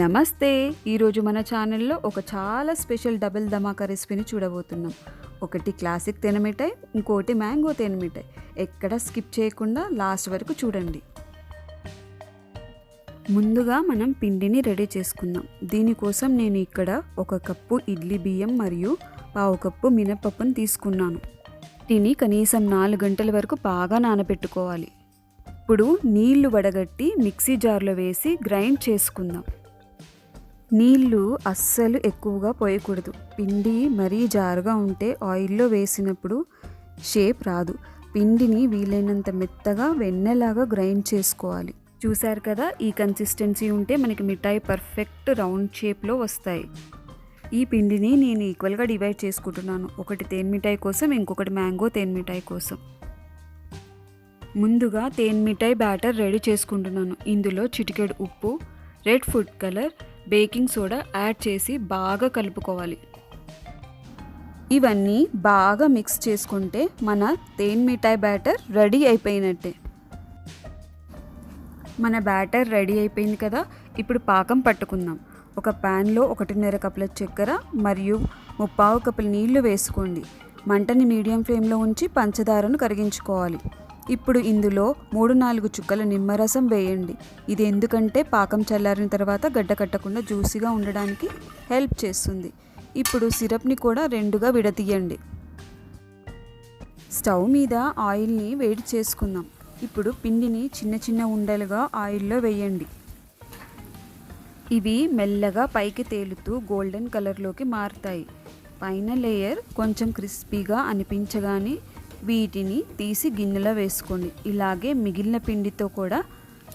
నమస్తే. ఈరోజు మన ఛానల్లో ఒక చాలా స్పెషల్ డబుల్ ధమాకా రెసిపీని చూడబోతున్నాం. ఒకటి క్లాసిక్ తేనె మిఠాయి, ఇంకోటి మ్యాంగో తేనె మిఠాయి. ఎక్కడ స్కిప్ చేయకుండా లాస్ట్ వరకు చూడండి. ముందుగా మనం పిండిని రెడీ చేసుకుందాం. దీనికోసం నేను ఇక్కడ 1 కప్పు ఇడ్లీ బియ్యం మరియు 1/2 కప్పు మినపప్పును తీసుకున్నాను. దీన్ని కనీసం 4 గంటల వరకు బాగా నానబెట్టుకోవాలి. ఇప్పుడు నీళ్లు వడగట్టి మిక్సీ జార్లో వేసి గ్రైండ్ చేసుకుందాం. నీళ్ళు అస్సలు ఎక్కువగా పోయకూడదు. పిండి మరీ జారుగా ఉంటే ఆయిల్లో వేసినప్పుడు షేప్ రాదు. పిండిని వీలైనంత మెత్తగా వెన్నెలాగా గ్రైండ్ చేసుకోవాలి. చూశారు కదా, ఈ కన్సిస్టెన్సీ ఉంటే మనకి మిఠాయి పర్ఫెక్ట్ రౌండ్ షేప్లో వస్తాయి. ఈ పిండిని నేను ఈక్వల్గా డివైడ్ చేసుకుంటున్నాను. ఒకటి తేనె మిఠాయి కోసం, ఇంకొకటి మ్యాంగో తేనె మిఠాయి కోసం. ముందుగా తేనె మిఠాయి బ్యాటర్ రెడీ చేసుకుంటున్నాను. ఇందులో చిటికెడు ఉప్పు, red food colour, baking soda add చేసి బాగా కలుపుకోవాలి. ఇవన్నీ బాగా మిక్స్ చేసుకుంటే మన తేనె మిఠాయి బ్యాటర్ రెడీ అయిపోయినట్టే. మన బ్యాటర్ రెడీ అయిపోయింది కదా. ఇప్పుడు పాకం పట్టుకుందాం. ఒక ప్యాన్లో 1.5 కప్పుల చక్కెర మరియు 3/4 కప్పుల నీళ్లు వేసుకోండి. మంటని మీడియం ఫ్లేమ్లో ఉంచి పంచదారను కరిగించుకోవాలి. ఇప్పుడు ఇందులో 3-4 చుక్కల నిమ్మరసం వేయండి. ఇది ఎందుకంటే పాకం చల్లారిన తర్వాత గడ్డ కట్టకుండా జ్యూసీగా ఉండడానికి హెల్ప్ చేస్తుంది. ఇప్పుడు సిరప్ని కూడా 2గా విడతీయండి. స్టవ్ మీద ఆయిల్ని వేడి చేసుకుందాం. ఇప్పుడు పిండిని చిన్న చిన్న ఉండలుగా ఆయిల్లో వేయండి. ఇవి మెల్లగా పైకి తేలుతూ గోల్డెన్ కలర్లోకి మారుతాయి. పైన లేయర్ కొంచెం క్రిస్పీగా అనిపించగానే వీటిని తీసి గిన్నెలో వేసుకోండి. ఇలాగే మిగిలిన పిండితో కూడా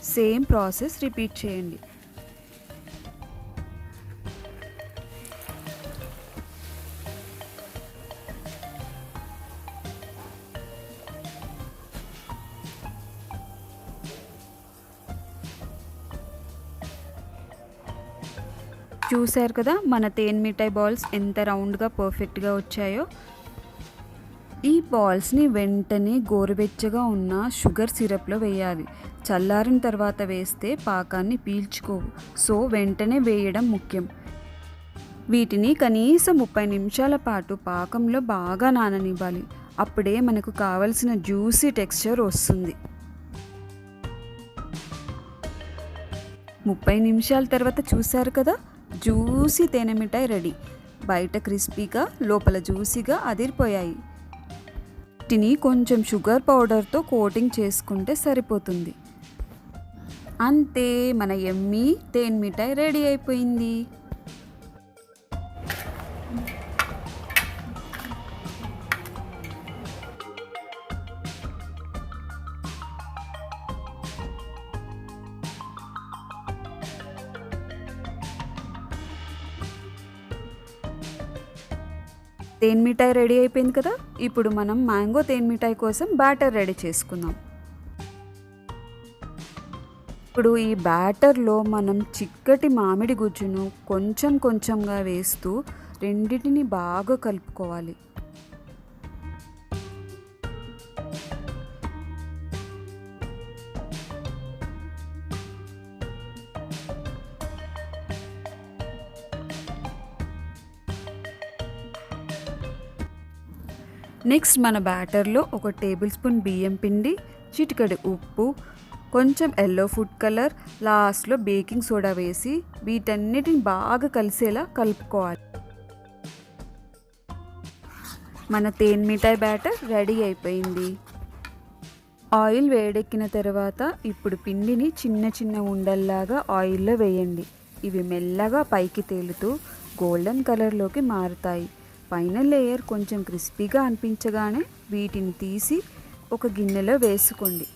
సేమ్ ప్రాసెస్ రిపీట్ చేయండి. చూశారు కదా, మన తేనె మిఠాయి బాల్స్ ఎంత రౌండ్గా పర్ఫెక్ట్గా వచ్చాయో. ఈ బాల్స్ని వెంటనే గోరువెచ్చగా ఉన్న షుగర్ సిరప్లో వేయాలి. చల్లారిన తర్వాత వేస్తే పాకాన్ని పీల్చుకోవు. సో వెంటనే వేయడం ముఖ్యం. వీటిని కనీసం 30 నిమిషాల పాటు పాకంలో బాగా నాననివ్వాలి. అప్పుడే మనకు కావలసిన జ్యూసీ టెక్స్చర్ వస్తుంది. 30 నిమిషాల తర్వాత చూశారు కదా, జ్యూసీ తేనె మిఠాయి రెడీ. బయట క్రిస్పీగా, లోపల జ్యూసీగా అదిరిపోయాయి. వీటిని కొంచెం షుగర్ పౌడర్తో కోటింగ్ చేసుకుంటే సరిపోతుంది. అంతే, మన యమ్మీ తేనె మిఠాయి రెడీ అయిపోయింది. తేనె మిఠాయి రెడీ అయిపోయింది కదా. ఇప్పుడు మనం మ్యాంగో తేనె మిఠాయి కోసం బ్యాటర్ రెడీ చేసుకుందాం. ఇప్పుడు ఈ బ్యాటర్లో మనం చిక్కటి మామిడి గుజ్జును కొంచెం కొంచెంగా వేస్తూ రెండింటిని బాగా కలుపుకోవాలి. నెక్స్ట్ మన బ్యాటర్లో 1 టేబుల్ స్పూన్ బియ్యం పిండి, చిటికెడు ఉప్పు, కొంచెం ఎల్లో ఫుడ్ కలర్, లాస్ట్లో బేకింగ్ సోడా వేసి వీటన్నిటిని బాగా కలిసేలా కలుపుకోవాలి. మన తేనె మిఠాయి బ్యాటర్ రెడీ అయిపోయింది. ఆయిల్ వేడెక్కిన తర్వాత ఇప్పుడు పిండిని చిన్న చిన్న ఉండల్లాగా ఆయిల్లో వేయండి. ఇవి మెల్లగా పైకి తేలుతూ గోల్డెన్ కలర్లోకి మారుతాయి. పైన లేయర్ కొంచెం క్రిస్పీగా అనిపించగానే వీటిని తీసి ఒక గిన్నెలో వేసుకోండి.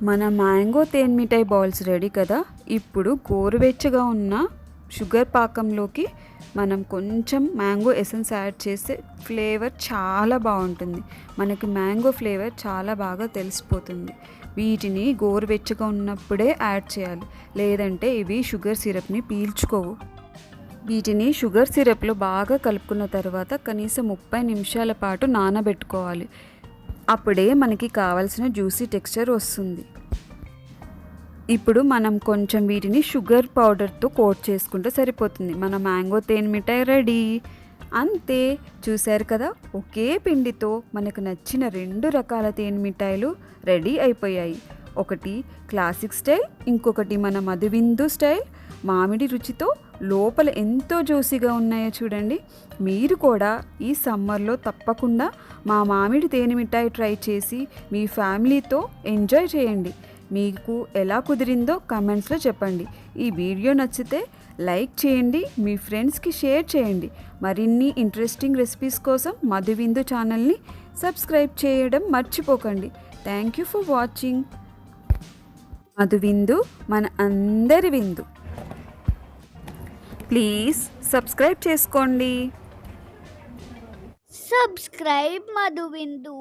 మన మ్యాంగో తేనె మిఠాయి బాల్స్ రెడీ కదా. ఇప్పుడు గోరువెచ్చగా ఉన్న షుగర్ పాకంలోకి మనం కొంచెం మ్యాంగో ఎసెన్స్ యాడ్ చేస్తే ఫ్లేవర్ చాలా బాగుంటుంది. మనకి మ్యాంగో ఫ్లేవర్ చాలా బాగా తెలిసిపోతుంది. వీటిని గోరువెచ్చగా ఉన్నప్పుడే యాడ్ చేయాలి, లేదంటే ఇవి షుగర్ సిరప్ని పీల్చుకోవు. వీటిని షుగర్ సిరప్లో బాగా కలుపుకున్న తర్వాత కనీసం 30 నిమిషాల పాటు నానబెట్టుకోవాలి. అప్పుడే మనకి కావాల్సిన జ్యూసీ టెక్స్చర్ వస్తుంది. ఇప్పుడు మనం కొంచెం వీటిని షుగర్ పౌడర్తో కోట్ చేసుకుంటే సరిపోతుంది. మన మ్యాంగో తేనె మిఠాయి రెడీ. అంతే, చూశారు కదా, ఒకే పిండితో మనకు నచ్చిన 2 రకాల తేనె మిఠాయిలు రెడీ అయిపోయాయి. ఒకటి క్లాసిక్ స్టైల్, ఇంకొకటి మన మధువిందు స్టైల్. మామిడి రుచితో లోపల ఎంతో జ్యూసీగా ఉన్నాయో చూడండి. మీరు కూడా ఈ సమ్మర్లో తప్పకుండా మా మామిడి తేనె మిఠాయి ట్రై చేసి మీ ఫ్యామిలీతో ఎంజాయ్ చేయండి. మీకు ఎలా కుదిరిందో కామెంట్స్లో చెప్పండి. ఈ వీడియో నచ్చితే లైక్ చేయండి, మీ ఫ్రెండ్స్కి షేర్ చేయండి. మరిన్ని ఇంట్రెస్టింగ్ రెసిపీస్ కోసం మధువిందు ఛానల్ని సబ్స్క్రైబ్ చేయడం మర్చిపోకండి. Thank you for watching. Madhuvindu మన అందరి విందు. ప్లీజ్ సబ్స్క్రైబ్ చేసుకోండి. సబ్స్క్రైబ్ మధువిందు.